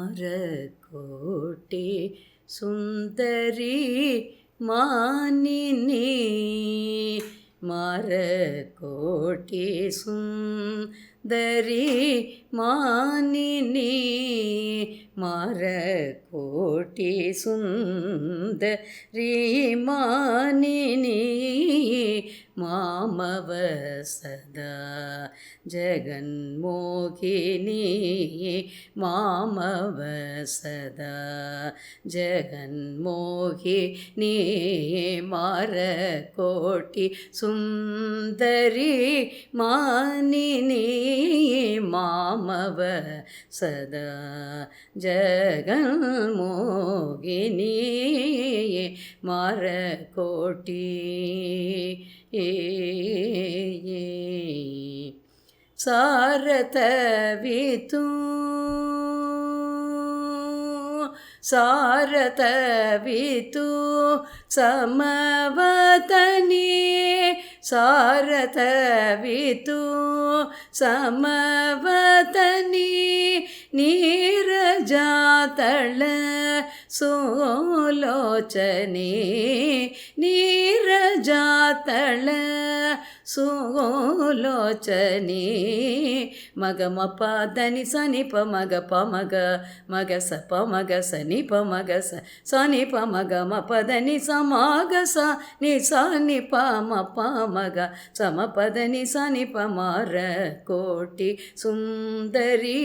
மாரகோட்டி சுந்தரி மானினி மாரகோட்டி சுந்தரி மானினி மாரகோட்டி சுந்தரி மானினி மாமவ சதா ஜகன்மோகினி மாமவ சதா ஜகன்மோகினி மாரகோட்டி சுந்தரி மானினி மாமவ சதா ஜகன்மோகினி மாரகோட்டி சாரதவிತು ಸಾರತವಿತು ಸಮವತನಿ ಸಾರತವಿತು ಸಮವತನಿ ನೀರಜಾತಳ ಸೋಲೋಚನೆ ನೀರಜಾತಳ ಸೋಲೋಚನೆ ಮಗ ಮಪ ಧನಿ ಸನಿ ಪ ಮಗ ಪ ಮಗ ಮಗ ಸ ಪ ಮಗ ಸ ನಿ ಪ ಮಗ ಸ ನಿ ಪ ಮಗ ಮ ಪ ಧನಿ ಸ ಮಗ ಸ ನಿ ಸ ನಿ ಪ ಮ ಪ ಮಗ ಸ ಮ ಪ ಧನಿ ಸ ನಿ ಪ ಮಾರಕೋಟಿ ಸುಂದರಿ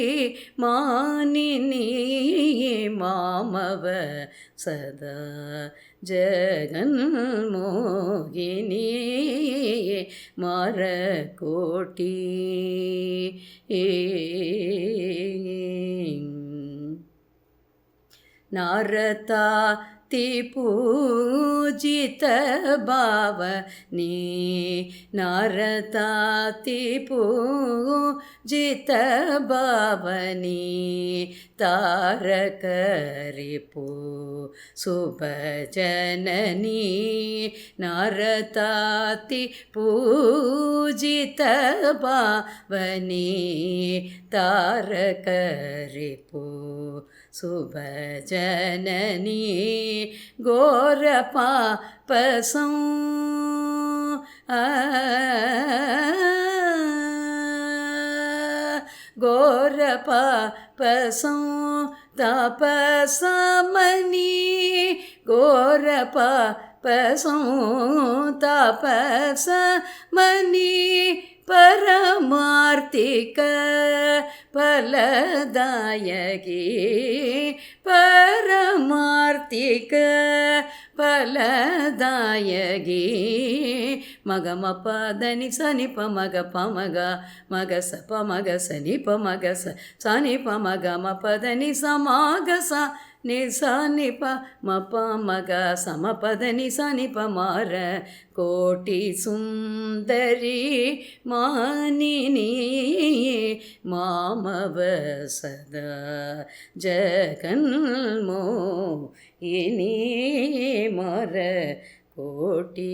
ಮಾನಿನಿ ಮಾಮವ ಸದಾ ಜಗನ್ಮೋಹಿನಿ ಮಾರಕೋಟಿ ನಾರತಾ ಪೂಜಿತ ಭಾವನಿ ನಾರತಾತಿ ಪೂಜಿತ ಭಾವನಿ ತಾರಕರಿಪು ಶುಭಜನನಿ ನಾರತಾತಿ ಪೂಜಿತ ಭಾವನಿ ತಾರಕರಿಪು ಶುಭಜನನಿ ಘೋರ ಪಾಪಸಂ ಘೋರ ಪಾಪಸಂ ತಾಪಸಮನಿ ಘೋರ ಪಾಪಸಂ ತಾಪಸಮನಿ ಪರಮಾರ್ಥಿಕ ಫಲದಾಯಕಿ ಪರಮಾರ್ಥಿಕ ಫಲದಾಯಕಿ ಮಗ ಮ ಪ ಧನಿ ಸ ನಿ ಪ ಮಗ ಪ ಮಗ ಮಗ ಸ ಪ ಮಗ ಸ ನಿ ಪ ಮಗ ಸ ನಿ ಪ ಮಗ ಮ ಪ ಧನಿ ಸ ಮಗ ಸ ನಿ ಸ ನಿ ಪ ಮ ಪ ಮಗ ಸ ಮ ಪ ಧನಿ ಸ ನಿ ಪ ಮಾರ ಕೋಟಿ ಸುಂದರಿ ಮಾನಿನಿ ಮಾಮವ ಸದಾ ಜಗನ್ಮೋಹಿನಿ ಮಾರ ಕೋಟಿ